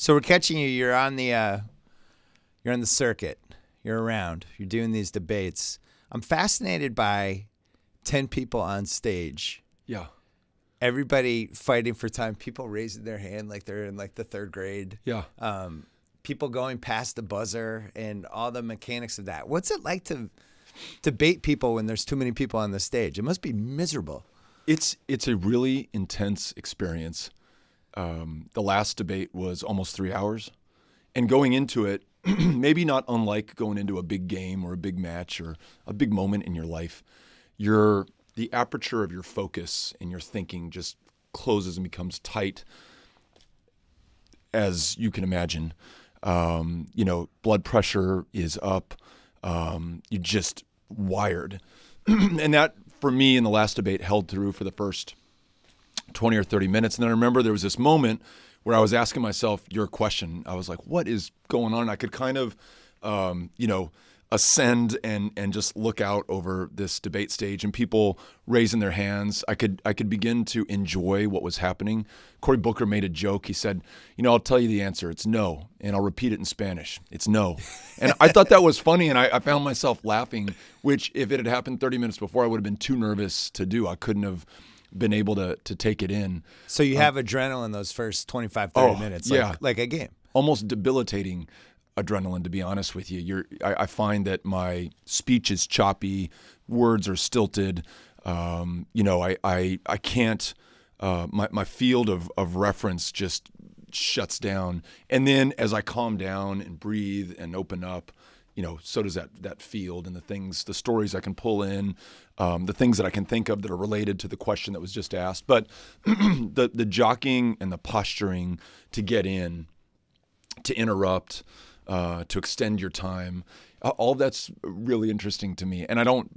So we're catching you. You're on the circuit. You're around. You're doing these debates. I'm fascinated by 10 people on stage. Yeah. Everybody fighting for time. People raising their hand like they're in like the third grade. Yeah. People going past the buzzer and all the mechanics of that. What's it like to debate people when there's too many people on the stage? It must be miserable. It's a really intense experience. The last debate was almost 3 hours. And going into it, maybe not unlike going into a big game or a big match or a big moment in your life, the aperture of your focus and your thinking just closes and becomes tight, as you can imagine. Blood pressure is up. You're just wired. And that, for me, in the last debate, held through for the first 20 or 30 minutes. And then I remember there was this moment where I was asking myself your question. I was like, what is going on? I could kind of, ascend and just look out over this debate stage and people raising their hands. I could begin to enjoy what was happening. Cory Booker made a joke. He said, I'll tell you the answer. It's no. And I'll repeat it in Spanish. It's no. And I thought that was funny, and I found myself laughing, which if it had happened 30 minutes before, I would have been too nervous to do. I couldn't have been able to take it in. So you have adrenaline those first 25, 30 minutes, like a game. Almost debilitating adrenaline, to be honest with you. I find that my speech is choppy, words are stilted. I can't. My field of reference just shuts down. And then as I calm down and breathe and open up, so does that field and the stories I can pull in, the things that I can think of that are related to the question that was just asked. But the jockeying and the posturing to get in, to interrupt, to extend your time, all that's really interesting to me. And I don't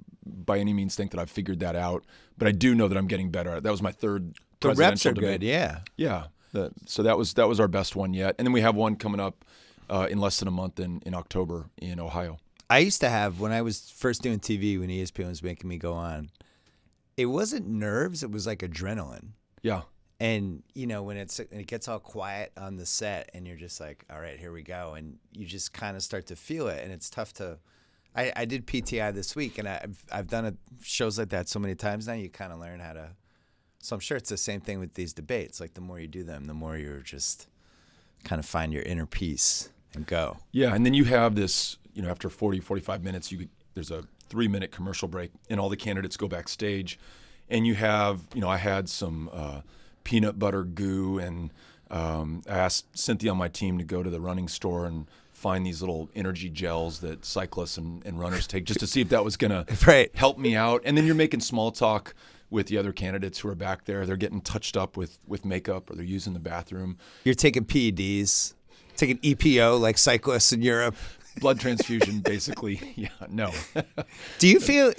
by any means think that I've figured that out, but I do know that I'm getting better at it. That was my third presidential debate. The reps are good, yeah. Yeah. So that was our best one yet. And then we have one coming up in less than a month in October in Ohio. I used to have, when I was first doing TV, when ESPN was making me go on, it wasn't nerves, it was like adrenaline. Yeah. And, when it gets all quiet on the set and you're just like, all right, here we go. And you just kind of start to feel it. And it's tough to – I did PTI this week, and I've done shows like that so many times now, you kind of learn how to – so I'm sure it's the same thing with these debates. Like the more you do them, the more you're just kind of find your inner peace and go. Yeah, and then you have this, after 40, 45 minutes, there's a 3-minute commercial break, and all the candidates go backstage. And you have, I had some peanut butter goo, and I asked Cynthia on my team to go to the running store and find these little energy gels that cyclists and runners take just to see if that was going to help me out. And then you're making small talk with the other candidates who are back there. They're getting touched up with makeup, or they're using the bathroom. You're taking PEDs, taking EPO like cyclists in Europe. Blood transfusion, basically. Yeah, no. Do you feel,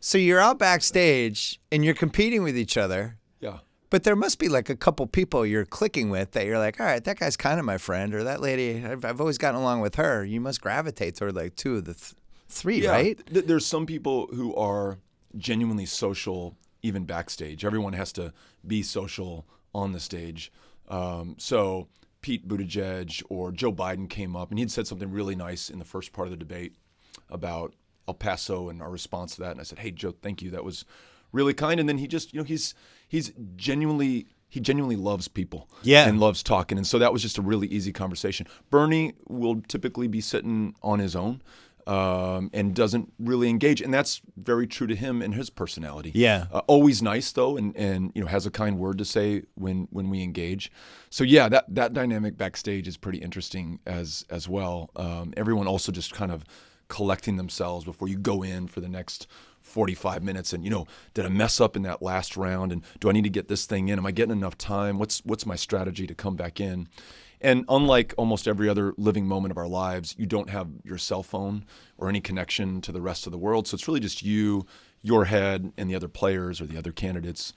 so you're out backstage and you're competing with each other. Yeah. But there must be like a couple people you're clicking with that you're like, all right, that guy's kind of my friend, or that lady, I've always gotten along with her. You must gravitate toward like two of the three, yeah, right? There's some people who are genuinely social, even backstage. Everyone has to be social on the stage. So Pete Buttigieg or Joe Biden came up, and he'd said something really nice in the first part of the debate about El Paso and our response to that. And I said, hey, Joe, thank you. That was really kind. And then he just, he genuinely loves people, and loves talking. And so that was just a really easy conversation. Bernie will typically be sitting on his own and doesn't really engage. And that's very true to him and his personality. Yeah. Always nice, though, and has a kind word to say when we engage. So, yeah, that dynamic backstage is pretty interesting as well. Everyone also just kind of collecting themselves before you go in for the next 45 minutes, and did I mess up in that last round, and do I need to get this thing in? Am I getting enough time? What's my strategy to come back in? And unlike almost every other living moment of our lives, you don't have your cell phone or any connection to the rest of the world. So it's really just you, your head, and the other players or the other candidates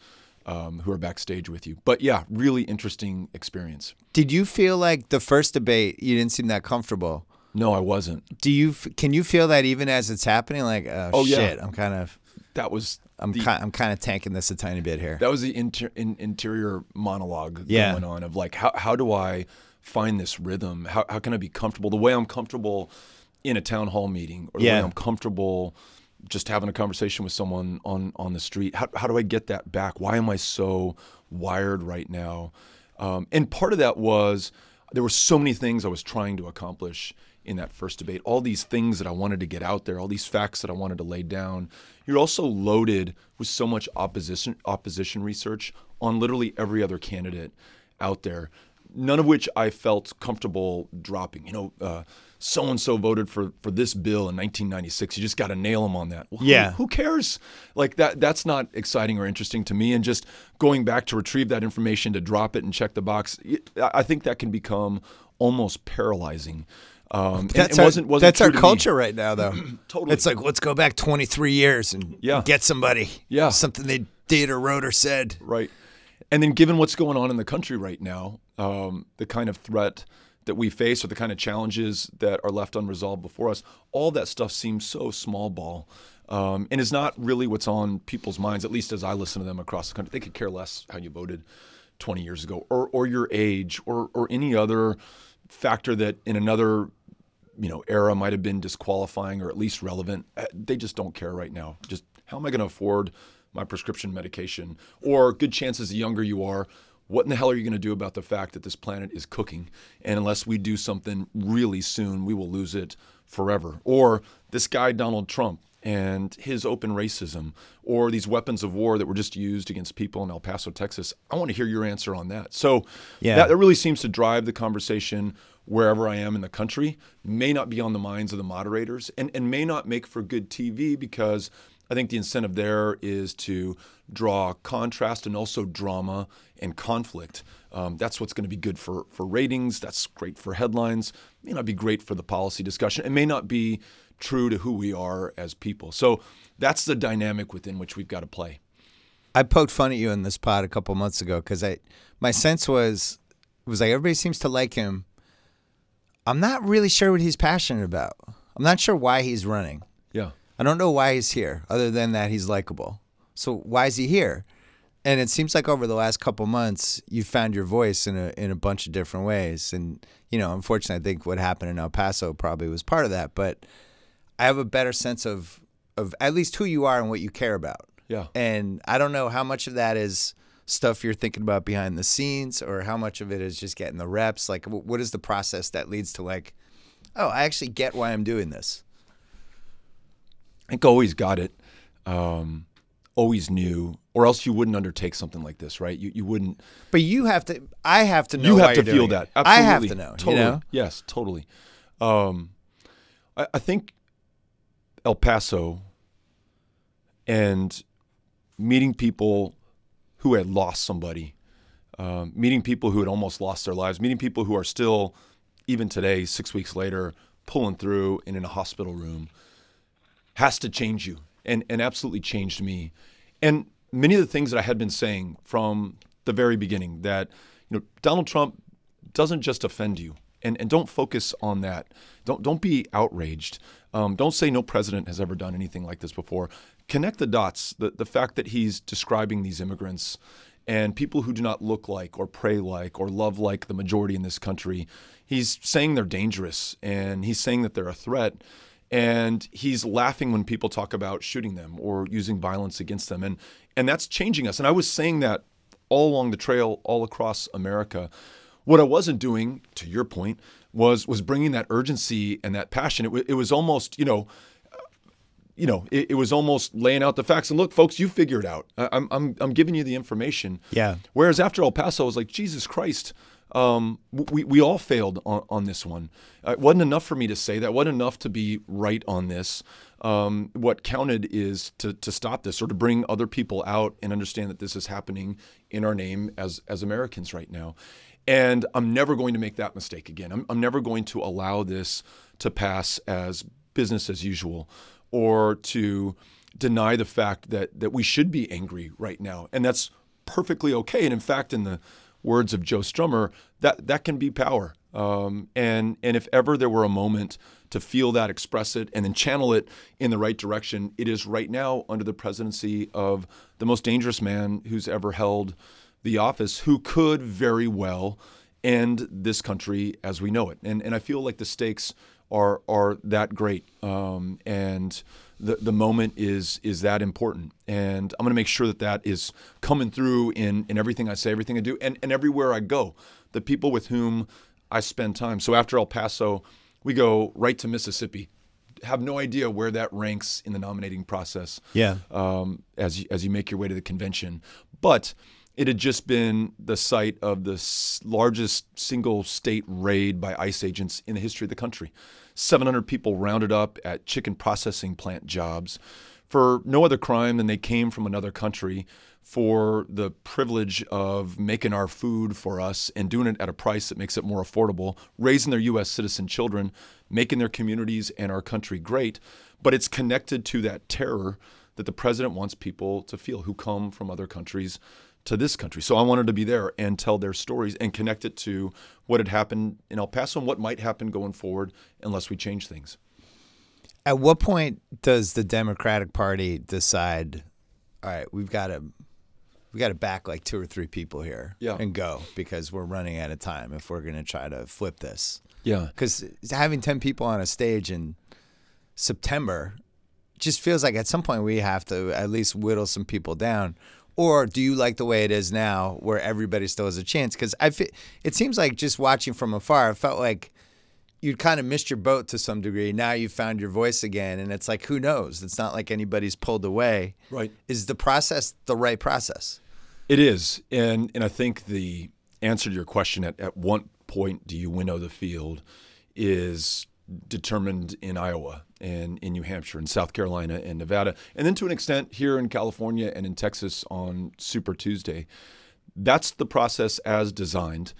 who are backstage with you. But yeah, really interesting experience. Did you feel like the first debate you didn't seem that comfortable? No, I wasn't. Can you feel that even as it's happening? Like, shit, yeah. I'm kind of. I'm kind of tanking this a tiny bit here. That was the interior monologue going on of like, how do I find this rhythm? How can I be comfortable the way I'm comfortable in a town hall meeting, or the way I'm comfortable just having a conversation with someone on the street? How do I get that back? Why am I so wired right now? And part of that was there were so many things I was trying to accomplish in that first debate, all these things that I wanted to get out there, all these facts that I wanted to lay down. You're also loaded with so much opposition research on literally every other candidate out there, none of which I felt comfortable dropping. So-and-so voted for this bill in 1996. You just got to nail them on that. Well, who cares? Like that's not exciting or interesting to me. And just going back to retrieve that information, to drop it and check the box, I think that can become almost paralyzing. That's our culture right now, though. Totally. It's like, let's go back 23 years and get somebody. Yeah. Something they did or wrote or said. Right. And then given what's going on in the country right now, the kind of threat that we face, or the kind of challenges that are left unresolved before us, all that stuff seems so small ball, and is not really what's on people's minds, at least as I listen to them across the country. They could care less how you voted 20 years ago, or your age, or any other factor that in another era might have been disqualifying or at least relevant. They just don't care right now. Just how am I going to afford my prescription medication? Or good chances the younger you are, what in the hell are you going to do about the fact that this planet is cooking? And unless we do something really soon, we will lose it forever. Or this guy, Donald Trump, and his open racism, or these weapons of war that were just used against people in El Paso, Texas. I want to hear your answer on that. So that really seems to drive the conversation wherever I am in the country. May not be on the minds of the moderators, and may not make for good TV, because I think the incentive there is to draw contrast and also drama and conflict. That's what's going to be good for ratings. That's great for headlines. May not be great for the policy discussion. It may not be true to who we are as people. So that's the dynamic within which we've got to play. I poked fun at you in this pod a couple months ago because my sense was like everybody seems to like him. I'm not really sure what he's passionate about. I'm not sure why he's running. Yeah. I don't know why he's here, other than that he's likable. So why is he here? And it seems like over the last couple months, you've found your voice in a bunch of different ways. And, unfortunately, I think what happened in El Paso probably was part of that. But I have a better sense of at least who you are and what you care about. Yeah. And I don't know how much of that is stuff you're thinking about behind the scenes, or how much of it is just getting the reps. Like, what is the process that leads to like, oh, I actually get why I'm doing this? I think always got it, always knew, or else you wouldn't undertake something like this, right? You wouldn't. But you have to. I have to know. You why have to you're feel doing that. it. Absolutely. I have to know. Totally. Yes, totally. I think El Paso and meeting people who had lost somebody, meeting people who had almost lost their lives, meeting people who are still, even today, 6 weeks later, pulling through and in a hospital room, has to change you, and absolutely changed me. And many of the things that I had been saying from the very beginning, that Donald Trump doesn't just offend you, and don't focus on that. Don't be outraged. Don't say no president has ever done anything like this before. Connect the dots. The fact that he's describing these immigrants and people who do not look like or pray like or love like the majority in this country, he's saying they're dangerous, and he's saying that they're a threat. And he's laughing when people talk about shooting them or using violence against them. And that's changing us. And I was saying that all along the trail, all across America. What I wasn't doing, to your point, was bringing that urgency and that passion. It was almost, it was almost laying out the facts. And look, folks, you figure it out. I'm giving you the information. Yeah. Whereas after El Paso, I was like, Jesus Christ. We all failed on this one. It wasn't enough for me to say that. It wasn't enough to be right on this. What counted is to stop this, or to bring other people out and understand that this is happening in our name as Americans right now. And I'm never going to make that mistake again. I'm never going to allow this to pass as business as usual, or to deny the fact that we should be angry right now. And that's perfectly okay. And in fact, in the words of Joe Strummer, that can be power. And if ever there were a moment to feel that, express it, and then channel it in the right direction, it is right now under the presidency of the most dangerous man who's ever held the office, who could very well end this country as we know it. And I feel like the stakes are that great, and the moment is that important. And I'm going to make sure that is coming through in everything I say, everything I do, and everywhere I go. The people with whom I spend time. So after El Paso, we go right to Mississippi. Have no idea where that ranks in the nominating process. Yeah. As you make your way to the convention, but it had just been the site of the largest single state raid by ICE agents in the history of the country. 700 people rounded up at chicken processing plant jobs for no other crime than they came from another country for the privilege of making our food for us and doing it at a price that makes it more affordable, raising their U.S. citizen children, making their communities and our country great. But it's connected to that terror that the president wants people to feel who come from other countries to this country. So I wanted to be there and tell their stories and connect it to what had happened in El Paso and what might happen going forward unless we change things. At what point does the Democratic Party decide, all right, we've got to back like 2 or 3 people here and go, because we're running out of time if we're going to try to flip this? Yeah. Because having 10 people on a stage in September just feels like at some point we have to at least whittle some people down. Or do you like the way it is now where everybody still has a chance? Because it seems like just watching from afar, it felt like you'd kind of missed your boat to some degree. Now you found your voice again, and it's like, who knows? It's not like anybody's pulled away. Right. Is the process the right process? It is. And I think the answer to your question at what point do you winnow the field is determined in Iowa and in New Hampshire and South Carolina and Nevada, and then to an extent here in California and in Texas on Super Tuesday. That's the process as designed.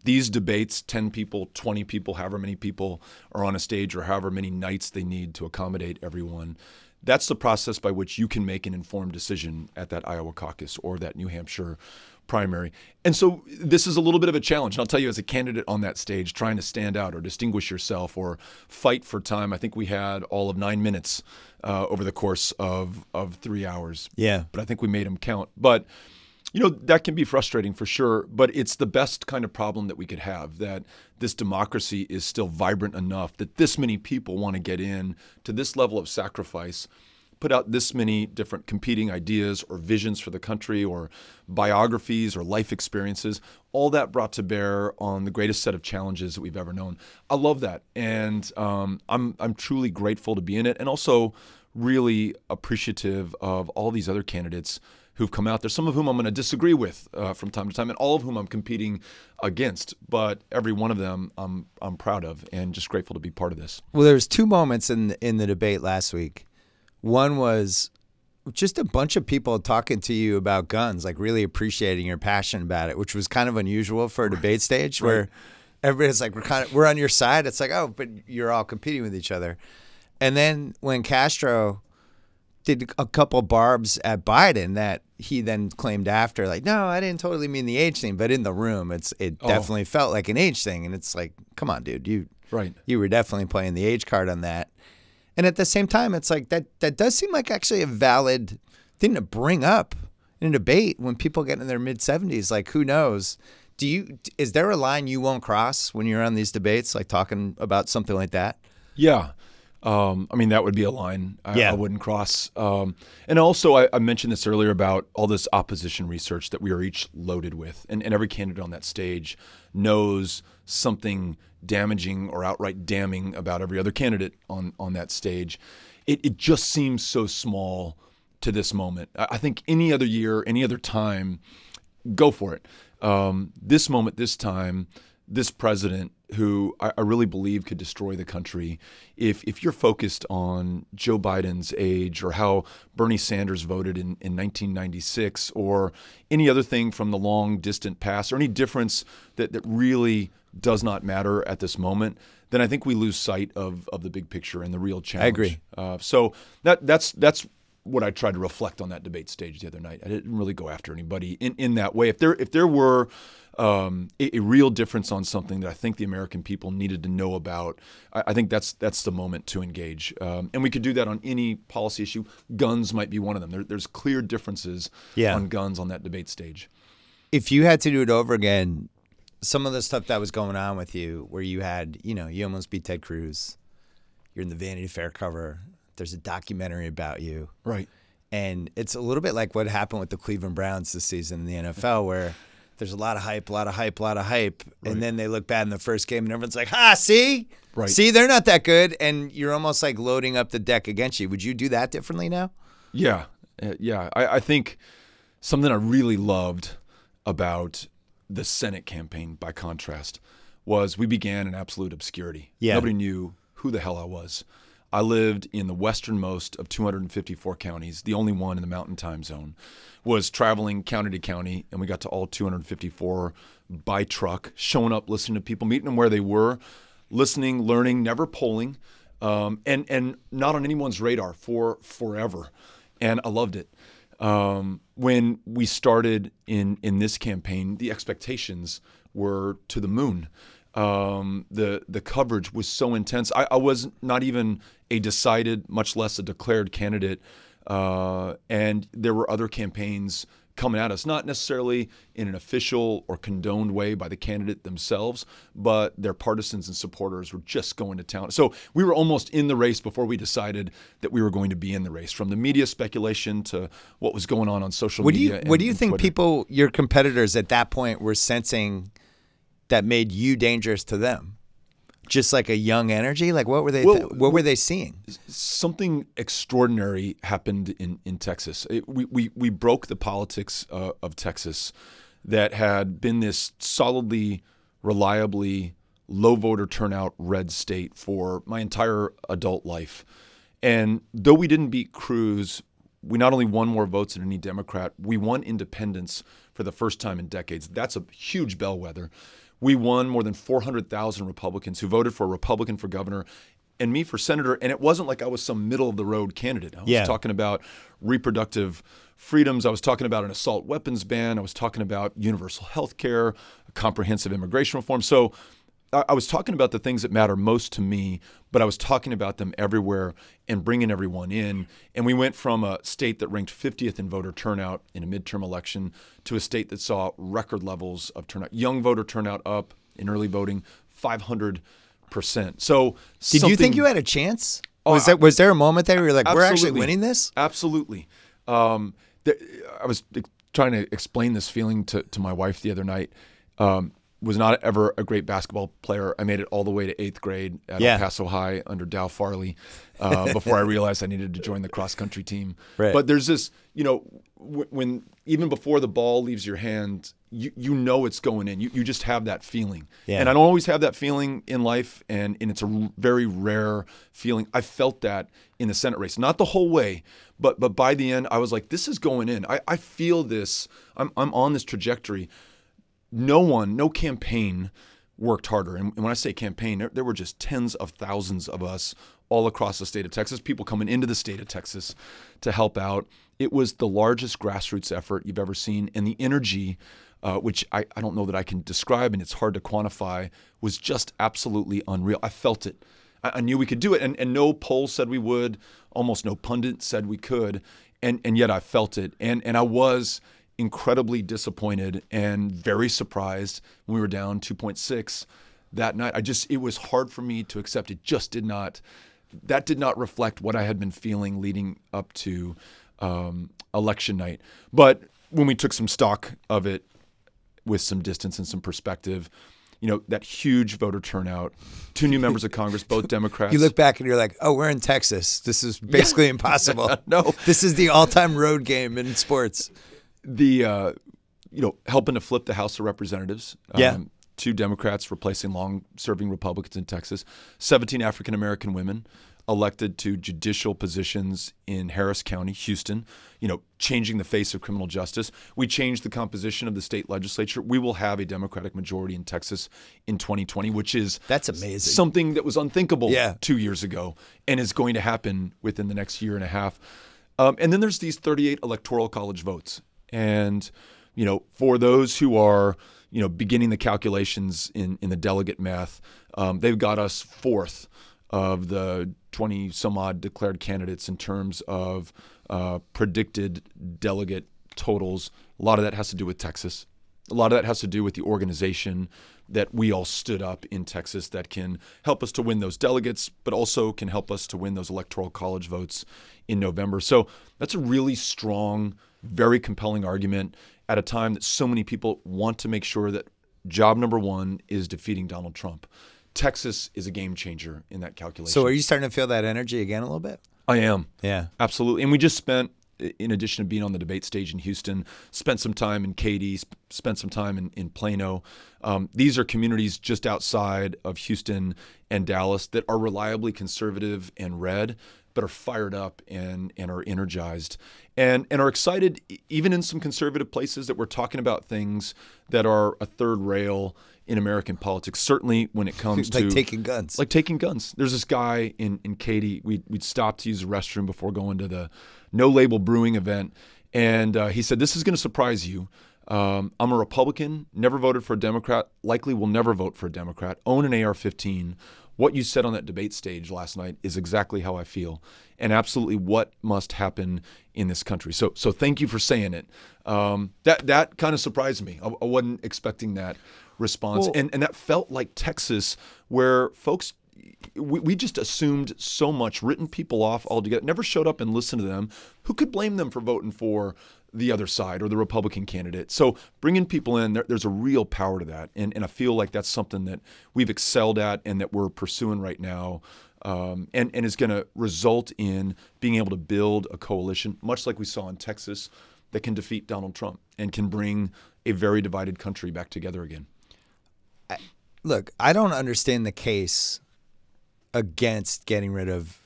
These debates, 10 people, 20 people, however many people are on a stage or however many nights they need to accommodate everyone. That's the process by which you can make an informed decision at that Iowa caucus or that New Hampshire primary. And so this is a little bit of a challenge. And I'll tell you, as a candidate on that stage, trying to stand out or distinguish yourself or fight for time. I think we had all of 9 minutes over the course of 3 hours. Yeah. But I think we made them count. But that can be frustrating for sure, but it's the best kind of problem that we could have, that this democracy is still vibrant enough that this many people want to get in to this level of sacrifice, put out this many different competing ideas or visions for the country or biographies or life experiences, all that brought to bear on the greatest set of challenges that we've ever known. I love that. And I'm truly grateful to be in it, and also really appreciative of all these other candidates who've come out there, some of whom I'm going to disagree with from time to time, and all of whom I'm competing against. But every one of them I'm proud of and just grateful to be part of this. Well, there was 2 moments in the debate last week. One was just a bunch of people talking to you about guns, like really appreciating your passion about it, which was kind of unusual for a debate stage where everybody's like, we're on your side. It's like, oh, but you're all competing with each other. And then when Castro did a couple barbs at Biden that he then claimed after, like, no, I didn't totally mean the age thing, but in the room, it definitely felt like an age thing. And it's like, come on, dude, you were definitely playing the age card on that. And at the same time, it's like that does seem like actually a valid thing to bring up in a debate when people get in their mid-70s. Like, who knows? Is there a line you won't cross when you're on these debates, like talking about something like that? Yeah. I mean, that would be a line I wouldn't cross. And also, I mentioned this earlier about all this opposition research that we are each loaded with. And every candidate on that stage knows something damaging or outright damning about every other candidate on that stage. It just seems so small to this moment. I think any other year, any other time, go for it. This moment, this time, this president who I really believe could destroy the country, if you're focused on Joe Biden's age or how Bernie Sanders voted in 1996 or any other thing from the long distant past or any difference that really does not matter at this moment, then I think we lose sight of the big picture and the real challenge. I agree. So that's what I tried to reflect on that debate stage the other night. I didn't really go after anybody in that way. If there were a real difference on something that I think the American people needed to know about, I think that's the moment to engage. And we could do that on any policy issue. Guns might be one of them. There's clear differences on guns on that debate stage. If you had to do it over again, some of the stuff that was going on with you, where you had, you almost beat Ted Cruz. You're in the Vanity Fair cover. There's a documentary about you. Right. And it's a little bit like what happened with the Cleveland Browns this season in the NFL, where there's a lot of hype. Right. And then they look bad in the first game, and everyone's like, see? Right. See, they're not that good. And you're almost like loading up the deck against you. Would you do that differently now? Yeah. Yeah. I think something I really loved about the Senate campaign, by contrast, was we began in absolute obscurity. Yeah. Nobody knew who the hell I was. I lived in the westernmost of 254 counties, the only one in the Mountain Time Zone, was traveling county to county, and we got to all 254 by truck, showing up, listening to people, meeting them where they were, listening, learning, never polling, and not on anyone's radar for forever. And I loved it. When we started in this campaign, the expectations were to the moon. The coverage was so intense. I was not even a decided, much less a declared candidate. And there were other campaigns coming at us, not necessarily in an official or condoned way by the candidate themselves, but their partisans and supporters were just going to town. So we were almost in the race before we decided that we were going to be in the race, from the media speculation to what was going on social media. What do you think Twitter. people, your competitors at that point, were sensing that made you dangerous to them? Just like a young energy? Like what were they what were they seeing? Something extraordinary happened in Texas. We broke the politics of Texas that had been this solidly, reliably low voter turnout red state for my entire adult life. And though we didn't beat Cruz, we not only won more votes than any Democrat, we won independents for the first time in decades. That's a huge bellwether. We won more than 400,000 Republicans who voted for a Republican for governor and me for senator. And it wasn't like I was some middle-of-the-road candidate. I was talking about reproductive freedoms. I was talking about an assault weapons ban. I was talking about universal health care, comprehensive immigration reform. So I was talking about the things that matter most to me, but I was talking about them everywhere and bringing everyone in. And we went from a state that ranked 50th in voter turnout in a midterm election to a state that saw record levels of turnout. Young voter turnout up in early voting, 500%. So did you think you had a chance? Was there a moment there where you're like, we're actually winning this? Absolutely. I was trying to explain this feeling to my wife the other night. Was not ever a great basketball player. I made it all the way to 8th grade at El Paso High under Dow Farley before I realized I needed to join the cross-country team. Right. But there's this, when even before the ball leaves your hand, you know it's going in. You just have that feeling. Yeah. And I don't always have that feeling in life, and it's a very rare feeling. I felt that in the Senate race. Not the whole way, but by the end, I was like, this is going in. I feel this. I'm on this trajectory. No campaign worked harder. And when I say campaign, there were just tens of thousands of us all across the state of Texas, people coming into the state of Texas to help out. It was the largest grassroots effort you've ever seen. And the energy, which I don't know that I can describe and it's hard to quantify, was just absolutely unreal. I felt it. I knew we could do it. And no poll said we would. Almost no pundit said we could. And yet I felt it. And I was incredibly disappointed and very surprised when we were down 2.6 that night. It was hard for me to accept. It just did not reflect what I had been feeling leading up to election night. But when we took some stock of it with some distance and some perspective, that huge voter turnout, 2 new members of Congress, both Democrats. You look back and you're like, oh, we're in Texas. This is basically impossible. No. This is the all-time road game in sports. The helping to flip the House of Representatives. 2 Democrats replacing long-serving Republicans in Texas. 17 African-American women elected to judicial positions in Harris County, Houston, changing the face of criminal justice. We changed the composition of the state legislature. We will have a Democratic majority in Texas in 2020, which is that's amazing. Something that was unthinkable 2 years ago and is going to happen within the next year and a half. And then there's these 38 electoral college votes. And, for those who are, beginning the calculations in the delegate math, they've got us 4th of the 20 some odd declared candidates in terms of predicted delegate totals. A lot of that has to do with Texas. A lot of that has to do with the organization that we all stood up in Texas that can help us to win those delegates, but also can help us to win those electoral college votes in November. So that's a really strong, very compelling argument at a time that so many people want to make sure that job number one is defeating Donald Trump. Texas is a game changer in that calculation. So are you starting to feel that energy again a little bit? I am. Yeah. Absolutely. And we just spent, in addition to being on the debate stage in Houston, spent some time in Katy, spent some time in Plano. These are communities just outside of Houston and Dallas that are reliably conservative and red, but are fired up and are energized and are excited, even in some conservative places, that we're talking about things that are a third rail in American politics, certainly when it comes like to taking guns. Like taking guns. There's this guy in Katy. We'd stopped to use the restroom before going to the No Label Brewing event, and he said, "This is going to surprise you. I'm a Republican, never voted for a Democrat, likely will never vote for a Democrat, own an AR-15. What you said on that debate stage last night is exactly how I feel, and absolutely what must happen in this country." So thank you for saying it. That kind of surprised me. I wasn't expecting that response. Well, and that felt like Texas, where folks, we just assumed so much, written people off altogether, never showed up and listened to them. Who could blame them for voting for the other side or the Republican candidate? So bringing people in, there's a real power to that. And I feel like that's something that we've excelled at and that we're pursuing right now, and is going to result in being able to build a coalition, much like we saw in Texas, that can defeat Donald Trump and can bring a very divided country back together again. Look, I don't understand the case against getting rid of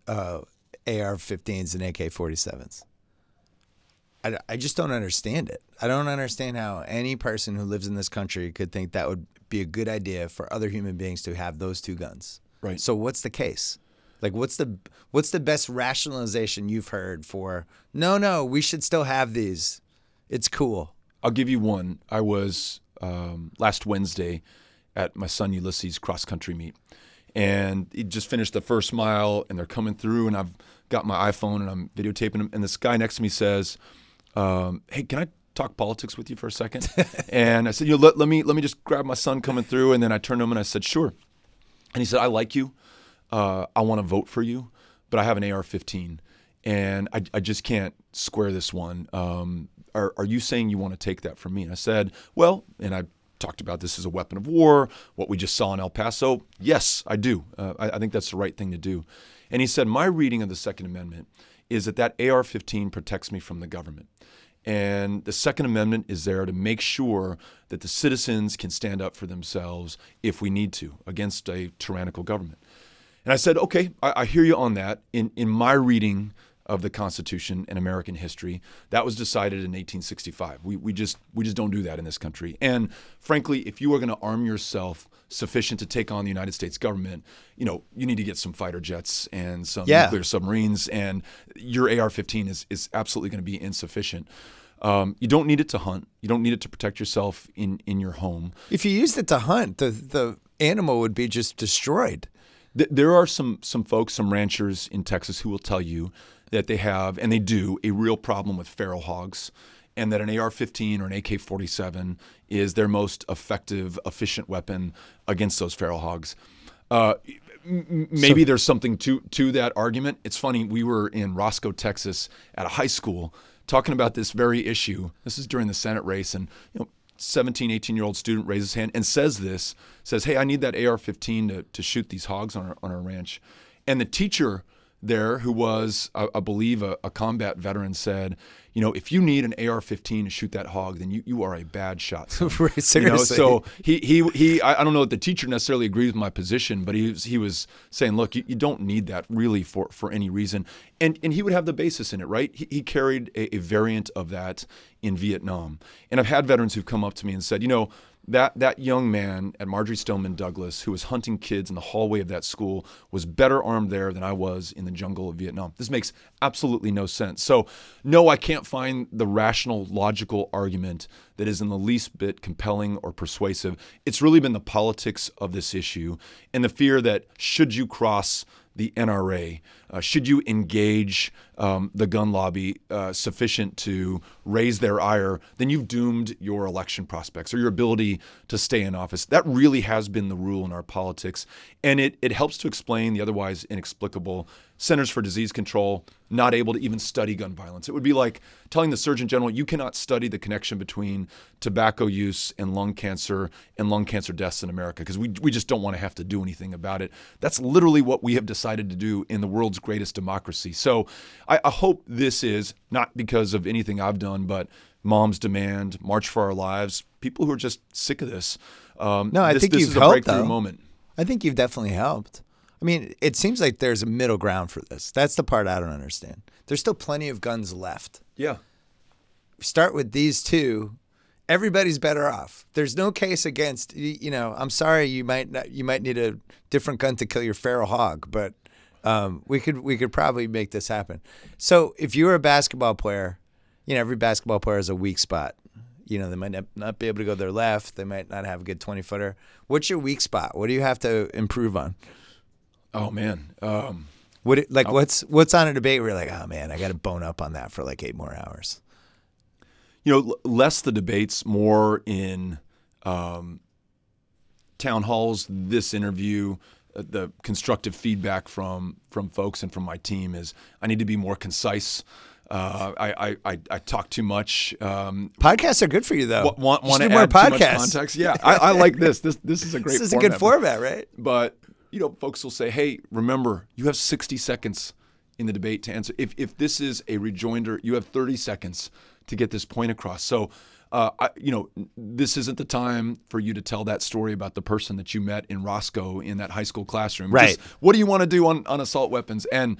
AR-15s and AK-47s. I just don't understand it. I don't understand how any person who lives in this country could think that would be a good idea for other human beings to have those two guns. Right. So what's the case? Like, what's the best rationalization you've heard for, no, we should still have these. It's cool. I'll give you one. I was last Wednesday at my son Ulysses cross-country meet, and he just finished the first mile, and they're coming through, and I've got my iPhone, and I'm videotaping them, and this guy next to me says, "Hey, can I talk politics with you for a second?" And I said, let me just grab my son coming through, and then I turned to him and I said, "Sure." And he said, "I like you. I want to vote for you, but I have an AR-15, and I just can't square this one. Are you saying you want to take that from me?" And I said, "Well," and I talked about this as a weapon of war, what we just saw in El Paso. "Yes, I do. I think that's the right thing to do." And he said, "My reading of the Second Amendment is that AR-15 protects me from the government. And the Second Amendment is there to make sure that the citizens can stand up for themselves if we need to against a tyrannical government." And I said, "Okay, I hear you on that. In my reading of the Constitution and American history, that was decided in 1865. We just don't do that in this country. And frankly, if you are going to arm yourself sufficient to take on the United States government, you need to get some fighter jets and some nuclear submarines, and your AR-15 is absolutely going to be insufficient. You don't need it to hunt. You don't need it to protect yourself in your home. If you used it to hunt, the animal would be just destroyed." There are some folks, some ranchers in Texas who will tell you that they have, and they do, a real problem with feral hogs, and that an AR-15 or an AK-47 is their most effective, efficient weapon against those feral hogs. Maybe there's something to that argument. It's funny, we were in Roscoe, Texas at a high school talking about this very issue. This is during the Senate race, and 17, 18-year-old student raises his hand and says, "Hey, I need that AR-15 to shoot these hogs on our ranch." And the teacher there, who was, I believe, a combat veteran, said, "If you need an AR-15 to shoot that hog, then you are a bad shot." Seriously. So he I don't know that the teacher necessarily agrees with my position, but he was saying, look, you don't need that really for any reason. And he would have the basis in it, right? He carried a variant of that in Vietnam. And I've had veterans who've come up to me and said, that young man at Marjory Stoneman Douglas who was hunting kids in the hallway of that school was better armed there than I was in the jungle of Vietnam. This makes absolutely no sense. So, no, I can't find the rational, logical argument that is in the least bit compelling or persuasive. It's really been the politics of this issue and the fear that should you cross the NRA, should you engage the gun lobby sufficient to raise their ire, then you've doomed your election prospects or your ability to stay in office. That really has been the rule in our politics. And it helps to explain the otherwise inexplicable. Centers for Disease Control not able to even study gun violence. It would be like telling the Surgeon General, you cannot study the connection between tobacco use and lung cancer deaths in America because we just don't want to have to do anything about it. That's literally what we have decided to do in the world's greatest democracy. So I hope this is, not because of anything I've done, but Moms Demand, March for Our Lives, people who are just sick of this. I think this you've is a helped, breakthrough though. moment. I think you've definitely helped. I mean, it seems like there's a middle ground for this. That's the part I don't understand. There's still plenty of guns left. Yeah. Start with these two. Everybody's better off. There's no case against, I'm sorry, you might need a different gun to kill your feral hog, but we could probably make this happen. So if you were a basketball player, every basketball player has a weak spot. They might not be able to go their left. They might not have a good 20-footer. What's your weak spot? What do you have to improve on? Oh man. What's on a debate where you're like, oh man, I got to bone up on that for like 8 more hours? Less the debates, more in town halls. This interview, the constructive feedback from folks and from my team is I need to be more concise. I talk too much. Podcasts are good for you though. Want to more add too much podcasts. context? Yeah, I like this. This is a great. This is a good format, right? But folks will say, "Hey, remember, you have 60 seconds in the debate to answer. If this is a rejoinder, you have 30 seconds to get this point across." So, this isn't the time for you to tell that story about the person that you met in Roscoe in that high school classroom. Right. Just, what do you want to do on assault weapons? And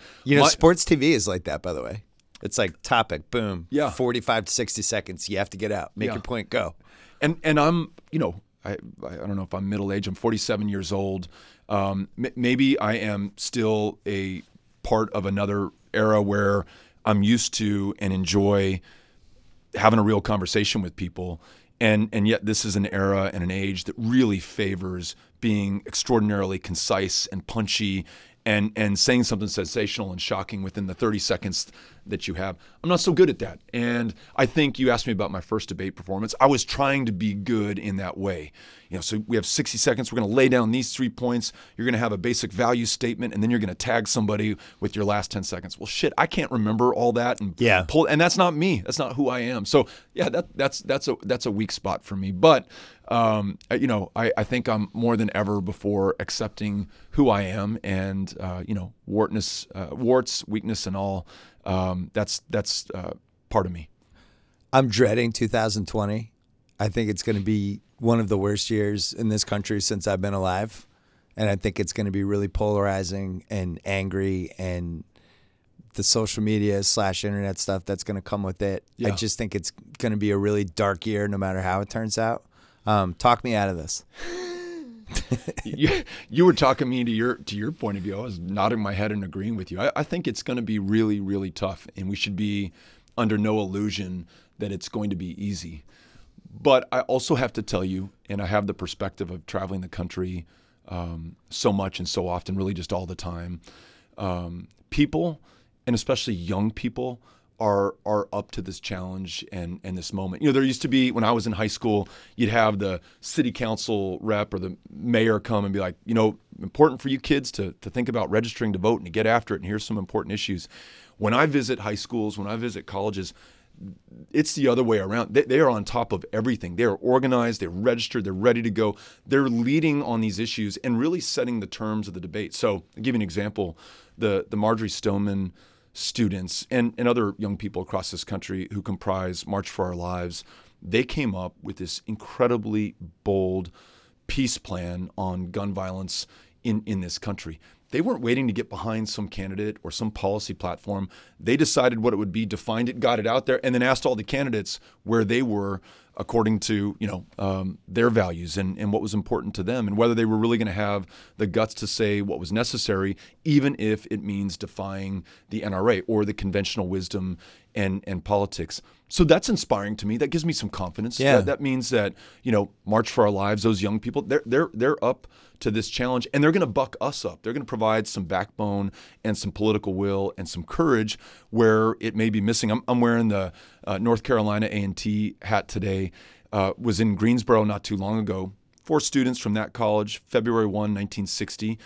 sports TV is like that, by the way. It's like topic, boom, yeah, 45 to 60 seconds. You have to get out, make your point, go. And I'm, I don't know if I'm middle aged. I'm 47 years old. Maybe I am still a part of another era where I'm used to and enjoy having a real conversation with people. And yet this is an era and an age that really favors being extraordinarily concise and punchy and saying something sensational and shocking within the 30 seconds that you have. I'm not so good at that. And I think you asked me about my first debate performance. I was trying to be good in that way. So we have 60 seconds. We're going to lay down these 3 points. You're going to have a basic value statement, and then you're going to tag somebody with your last 10 seconds. Well, shit, I can't remember all that and pull. And that's not me. That's not who I am. So yeah, that's a weak spot for me. But I think I'm more than ever before accepting who I am and warts, weakness, and all. That's part of me. I'm dreading 2020. I think it's going to be one of the worst years in this country since I've been alive. And I think it's going to be really polarizing and angry, and the social media / internet stuff that's going to come with it. Yeah. I just think it's going to be a really dark year no matter how it turns out. Talk me out of this. You were talking me to your point of view. I was nodding my head and agreeing with you. I think it's going to be really, really tough, and we should be under no illusion that it's going to be easy. But I also have to tell you, and I have the perspective of traveling the country so much and so often, really just all the time, people, and especially young people, are up to this challenge and this moment. There used to be, when I was in high school, you'd have the city council rep or the mayor come and be like, important for you kids to think about registering to vote and to get after it, and here's some important issues. When I visit high schools, when I visit colleges, it's the other way around. They are on top of everything. They are organized, they're registered, they're ready to go. They're leading on these issues and really setting the terms of the debate. So I'll give you an example. The Marjory Stoneman students and other young people across this country who comprise March for Our Lives, they came up with this incredibly bold peace plan on gun violence in this country. They weren't waiting to get behind some candidate or some policy platform. They decided what it would be, defined it, got it out there, and then asked all the candidates where they were according to their values and what was important to them, and whether they were really going to have the guts to say what was necessary, even if it means defying the NRA or the conventional wisdom and politics. So that's inspiring to me. That gives me some confidence. Yeah. That means that, March for Our Lives, those young people, they're up to this challenge, and they're going to buck us up. They're going to provide some backbone and some political will and some courage where it may be missing. I'm wearing the North Carolina A&T hat today. Was in Greensboro not too long ago. 4 students from that college, February 1, 1960,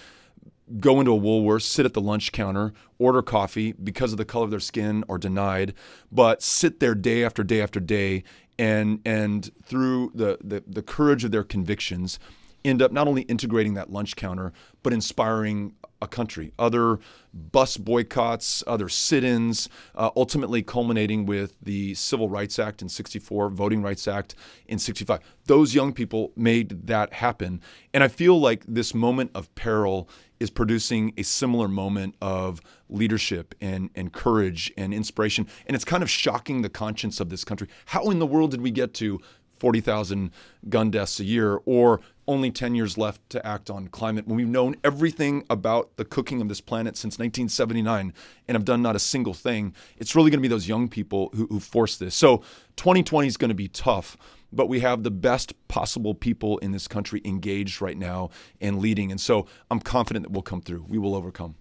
go into a Woolworths, sit at the lunch counter, order coffee because of the color of their skin are denied, but sit there day after day after day, and through the courage of their convictions, end up not only integrating that lunch counter, but inspiring a country. Other bus boycotts, other sit-ins, ultimately culminating with the Civil Rights Act in 64, Voting Rights Act in 65. Those young people made that happen. And I feel like this moment of peril is producing a similar moment of leadership and courage and inspiration. And it's kind of shocking the conscience of this country. How in the world did we get to 40,000 gun deaths a year, or only 10 years left to act on climate, when we've known everything about the cooking of this planet since 1979 and have done not a single thing? It's really going to be those young people who force this. So 2020 is going to be tough, but we have the best possible people in this country engaged right now and leading. And so I'm confident that we'll come through. We will overcome.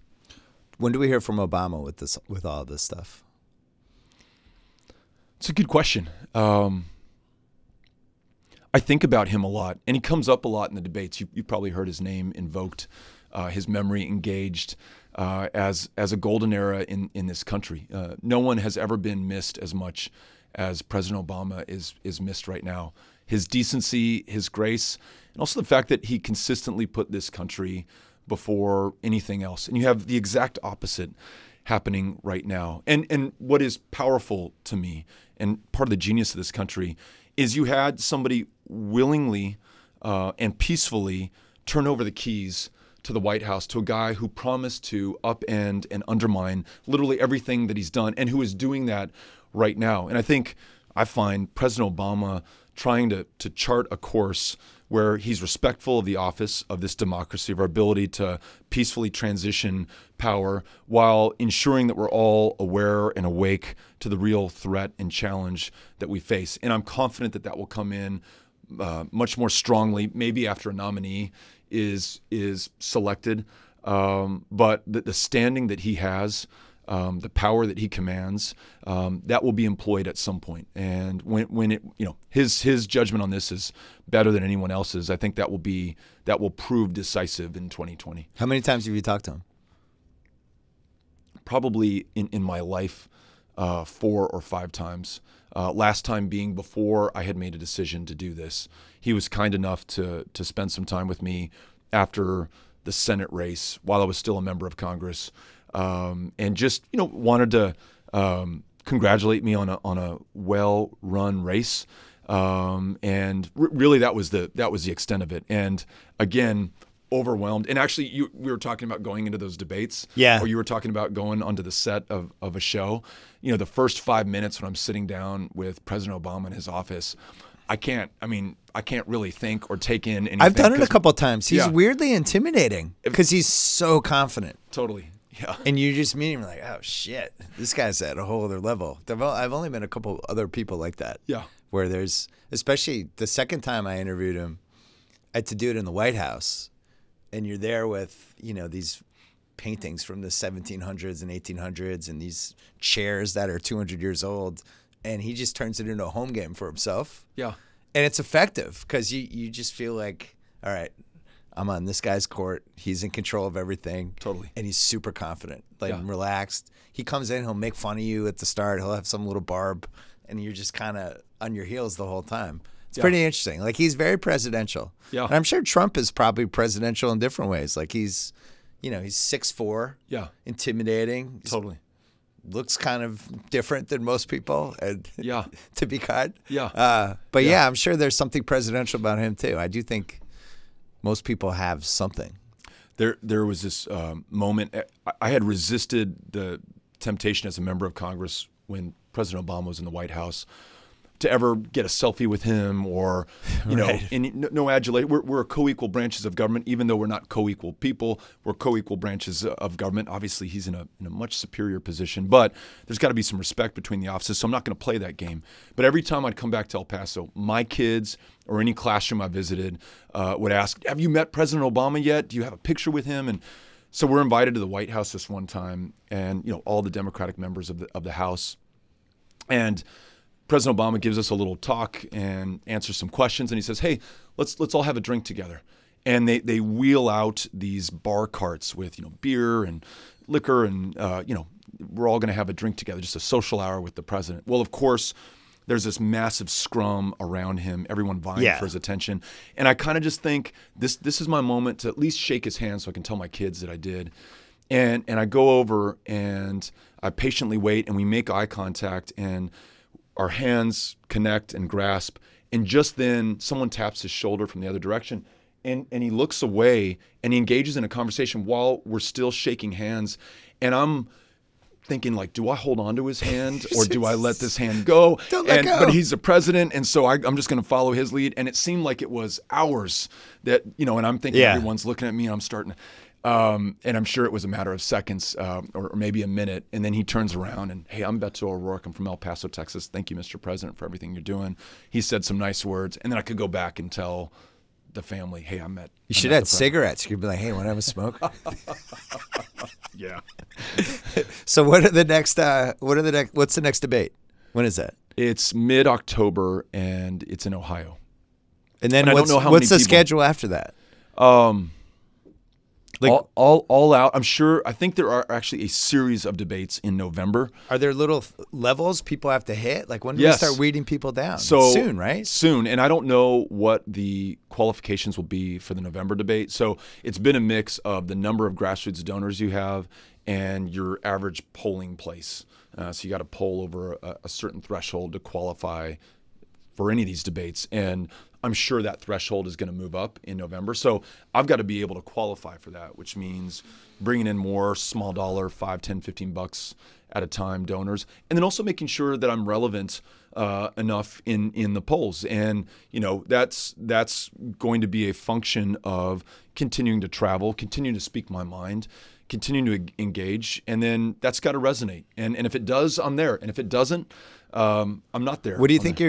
When do we hear from Obama with all this stuff? It's a good question. I think about him a lot, and he comes up a lot in the debates. You've probably heard his name invoked, his memory engaged as a golden era in this country. No one has ever been missed as much as President Obama is missed right now. His decency, his grace, and also the fact that he consistently put this country before anything else. And you have the exact opposite happening right now. And what is powerful to me, and part of the genius of this country, is you had somebody willingly and peacefully turn over the keys to the White House to a guy who promised to upend and undermine literally everything that he's done, and who is doing that right now. And I find President Obama trying to chart a course where he's respectful of the office of this democracy, of our ability to peacefully transition power, while ensuring that we're all aware and awake to the real threat and challenge that we face. And I'm confident that that will come in much more strongly, maybe after a nominee is selected. But the standing that he has, the power that he commands, that will be employed at some point. And when it, his judgment on this is better than anyone else's, I think that will prove decisive in 2020. How many times have you talked to him? Probably in my life, 4 or 5 times. Last time being before I had made a decision to do this. He was kind enough to spend some time with me after the Senate race while I was still a member of Congress. And just wanted to congratulate me on a well-run race, and really that was the extent of it. And again, overwhelmed. And actually, we were talking about going into those debates, or you were talking about going onto the set of a show. The first 5 minutes when I'm sitting down with President Obama in his office, I can't really think or take in anything. I've done it a couple of times. He's weirdly intimidating because he's so confident. Totally. Yeah. And you just meet him like, oh shit, this guy's at a whole other level. I've only met a couple other people like that. Yeah. Where there's, especially the second time I interviewed him, I had to do it in the White House, and you're there with these paintings from the 1700s and 1800s and these chairs that are 200 years old, and he just turns it into a home game for himself. Yeah. And it's effective because you just feel like, all right, I'm on this guy's court. He's in control of everything. Totally. And he's super confident, relaxed. He comes in, he'll make fun of you at the start. He'll have some little barb, and you're just kind of on your heels the whole time. It's pretty interesting. Like, he's very presidential. Yeah. And I'm sure Trump is probably presidential in different ways. Like, he's 6'4". Yeah. Intimidating. Totally. Looks kind of different than most people, and to be kind. Yeah. But I'm sure there's something presidential about him too. I do think most people have something. There was this moment. I had resisted the temptation as a member of Congress when President Obama was in the White House to ever get a selfie with him or, you know, and no adulation. We're co-equal branches of government, even though we're not co-equal people. We're co-equal branches of government. Obviously, he's in a much superior position, but there's got to be some respect between the offices. So I'm not going to play that game. But every time I'd come back to El Paso, my kids or any classroom I visited would ask, "Have you met President Obama yet? Do you have a picture with him?" And so we're invited to the White House this one time, and you know, all the Democratic members of the House, and President Obama gives us a little talk and answers some questions, and he says, "Hey, let's all have a drink together." And they wheel out these bar carts with, you know, beer and liquor, and you know, we're all going to have a drink together, just a social hour with the president. Well, of course, there's this massive scrum around him, everyone vying for his attention, and I kind of just think this is my moment to at least shake his hand so I can tell my kids that I did. And I go over and I patiently wait, and we make eye contact, and our hands connect and grasp, and just then someone taps his shoulder from the other direction, and he looks away, and he engages in a conversation while we're still shaking hands, and I'm thinking, like, do I hold on to his hand or do I let this hand go? Don't let go. But he's the president, and so I'm just going to follow his lead, and it seemed like it was hours that, you know, and I'm thinking everyone's looking at me, and I'm starting to, and I'm sure it was a matter of seconds or maybe a minute. And then he turns around and, "Hey, I'm Beto O'Rourke. I'm from El Paso, Texas. Thank you, Mr. President, for everything you're doing." He said some nice words. And then I could go back and tell the family, "Hey, I met." You should have cigarettes. You could be like, "Hey, want to have a smoke?" Yeah. So what's the next debate? When is that? It's mid-October, and it's in Ohio. And then I don't know how many what's the people. schedule after that? Like, all out. I think there are actually a series of debates in November. Are there little levels people have to hit? Like, when do Yes. we start weeding people down? So soon, right? Soon. And I don't know what the qualifications will be for the November debate. So it's been a mix of the number of grassroots donors you have and your average polling place. So you got to poll over a certain threshold to qualify for any of these debates. And I'm sure that threshold is going to move up in November. So I've got to be able to qualify for that, which means bringing in more small dollar, $5, $10, $15 at a time donors, and then also making sure that I'm relevant enough in the polls. And, you know, that's going to be a function of continuing to travel, continuing to speak my mind, continuing to engage, and then that's got to resonate. And if it does, I'm there. And if it doesn't, I'm not there. What do you think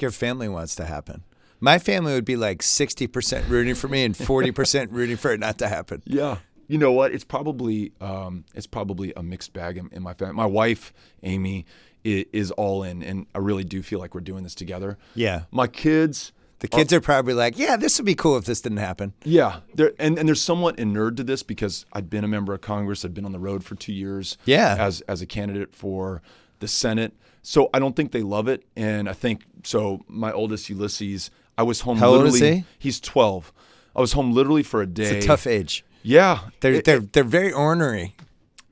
your family wants to happen? My family would be like 60% rooting for me and 40% rooting for it not to happen. Yeah. You know what? It's probably a mixed bag in my family. My wife, Amy, is all in, and I really do feel like we're doing this together. Yeah. My kids. The kids are probably like, yeah, this would be cool if this didn't happen. Yeah. And they're somewhat inured to this because I'd been a member of Congress. I'd been on the road for 2 years as a candidate for the Senate. So I don't think they love it. And I think, so my oldest, Ulysses, I was home How literally. old is he? He's 12. I was home literally for a day. It's a tough age. Yeah. They're very ornery.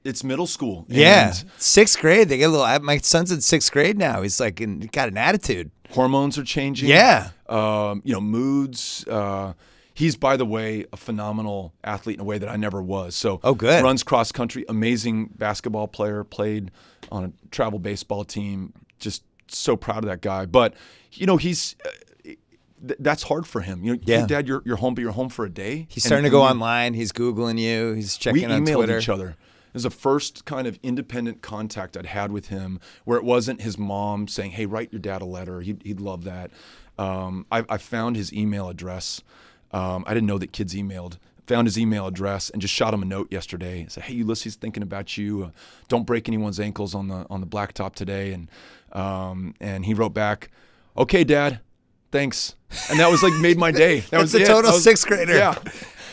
It's middle school. Yeah. And 6th grade. They get a little, my son's in 6th grade now. He's like, got an attitude. hormones are changing. Yeah. Moods. He's, by the way, a phenomenal athlete in a way that I never was. So, good. Runs cross country, amazing basketball player, played on a travel baseball team. Just so proud of that guy. But, he's that's hard for him. Hey, Dad, you're home, but you're home for a day. He's starting to go online. He's Googling you. He's checking on Twitter. We emailed each other. It was the first kind of independent contact I'd had with him where it wasn't his mom saying, hey, write your dad a letter. He'd love that. I found his email address. I didn't know that kids emailed. Found his email address and just shot him a note yesterday. Said, hey, Ulysses, thinking about you. Don't break anyone's ankles on the blacktop today. And he wrote back, okay, Dad, thanks. And that was like made my day. That was a total 6th grader. Yeah.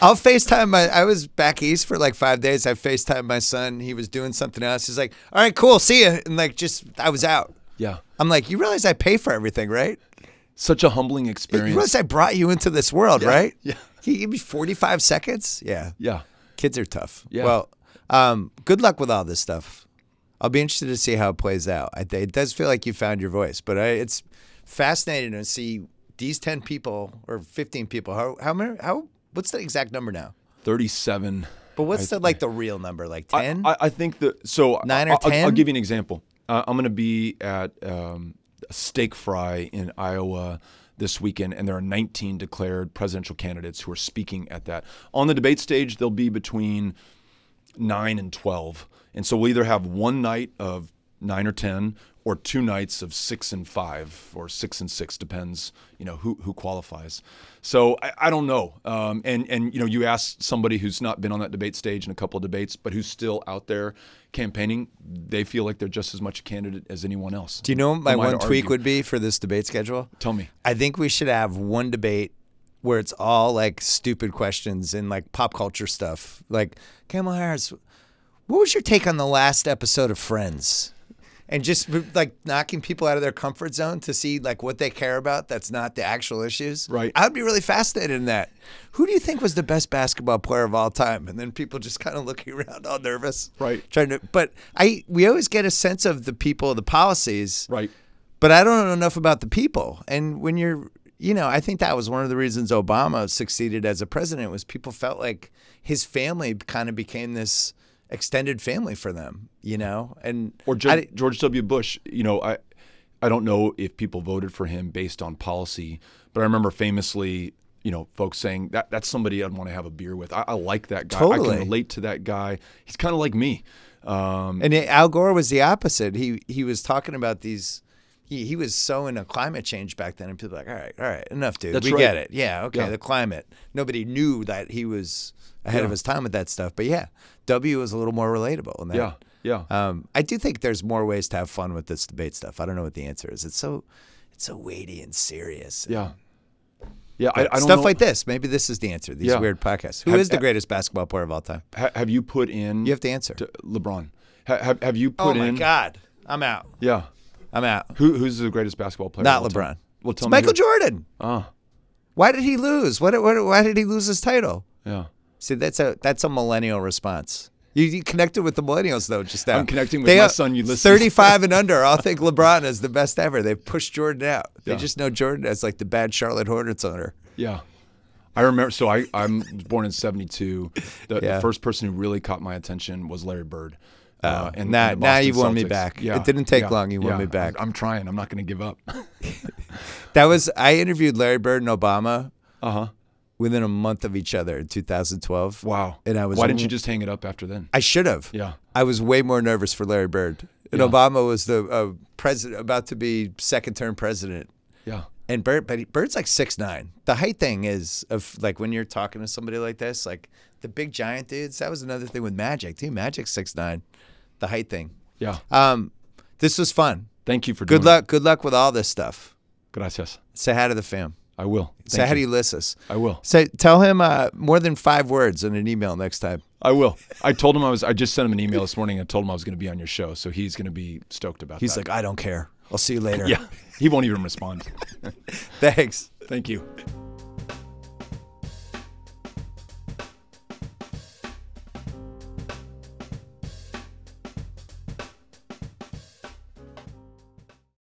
I'll FaceTime I was back east for like 5 days. I FaceTimed my son. He was doing something else. He's like, all right, cool, see ya. And I was out. Yeah. I'm like, you realize I pay for everything, right? Such a humbling experience. You realize I brought you into this world, right? Yeah. Can you give me 45 seconds? Yeah. Yeah. Kids are tough. Yeah. Well, good luck with all this stuff. I'll be interested to see how it plays out. It does feel like you found your voice, but it's fascinating to see these 10 people or 15 people. How many? What's the exact number now? 37. But what's the real number? Like 10? I think 9 or 10. I'll give you an example. I'm going to be at steak fry in Iowa this weekend, and there are 19 declared presidential candidates who are speaking at that. On the debate stage, there'll be between 9 and 12. And so we'll either have one night of 9 or 10 or two nights of 6 and 5 or 6 and 6, depends, who qualifies. So I don't know. And you ask somebody who's not been on that debate stage in a couple of debates, but who's still out there campaigning, they feel like they're just as much a candidate as anyone else. Do you know what my one tweak would be for this debate schedule? Tell me. I think we should have one debate where it's all like stupid questions and like pop culture stuff. Like, Kamala Harris, what was your take on the last episode of Friends? And just like knocking people out of their comfort zone to see like what they care about that's not the actual issues. Right. I would be really fascinated in that. Who do you think was the best basketball player of all time? And then people just kind of looking around all nervous. Right. But we always get a sense of the people, the policies. Right. But I don't know enough about the people. And when you're, I think that was one of the reasons Obama succeeded as a president was people felt like his family kind of became this extended family for them, and or George W. Bush. I don't know if people voted for him based on policy, but I remember famously, folks saying that's somebody I'd want to have a beer with. I like that guy. Totally. I can relate to that guy. He's kind of like me. And Al Gore was the opposite. He was talking about these. He was so into climate change back then, and people were like, all right, enough, dude. That's we right. get it. Yeah, okay, Yeah. the climate. Nobody knew that he was ahead of his time with that stuff. But yeah, W was a little more relatable in that. Yeah. I do think there's more ways to have fun with this debate stuff. I don't know what the answer is. It's so weighty and serious. Yeah. I don't Stuff know. like this. Maybe this is the answer. These Yeah. weird podcasts. Who is the greatest basketball player of all time? Have you put in? You have to answer. LeBron. Have you put in? Oh my God, I'm out. Yeah. I'm out. Who's the greatest basketball player? Not of all LeBron. time? Well, tell It's me Michael who. Jordan. Oh. Why did he lose? Why did he lose his title? Yeah. See, that's a millennial response. You connected with the millennials though just now. I'm connecting with my son Ulysses. 35 and under all think LeBron is the best ever. They pushed Jordan out. They Yeah. just know Jordan as like the bad Charlotte Hornets owner. Yeah. I remember. So I'm born in '72. The first person who really caught my attention was Larry Bird. And now the Boston you won me Celtics. back. Yeah. It didn't take Yeah. long. You won Yeah. me back. I'm trying. I'm not going to give up. I interviewed Larry Bird and Obama within a month of each other in 2012. Wow. And Why didn't you just hang it up after then? I should have. Yeah. I was way more nervous for Larry Bird. And Yeah. Obama was the president, about to be second-term president. Yeah. And Bird's like 6'9". The height thing is of like when you're talking to somebody like this, like the big giant dudes. That was another thing with Magic too. Magic's 6'9". The height thing. Yeah. This was fun. Thank you for doing Good luck. Good luck with all this stuff. Gracias. Say hi to the fam. I will. Say hi to Ulysses. I will. Tell him more than 5 words in an email next time. I will. I told him I just sent him an email this morning and told him I was going to be on your show, so he's going to be stoked about He's that. like, I don't care. I'll see you later. Yeah. He won't even respond. Thanks. Thank you.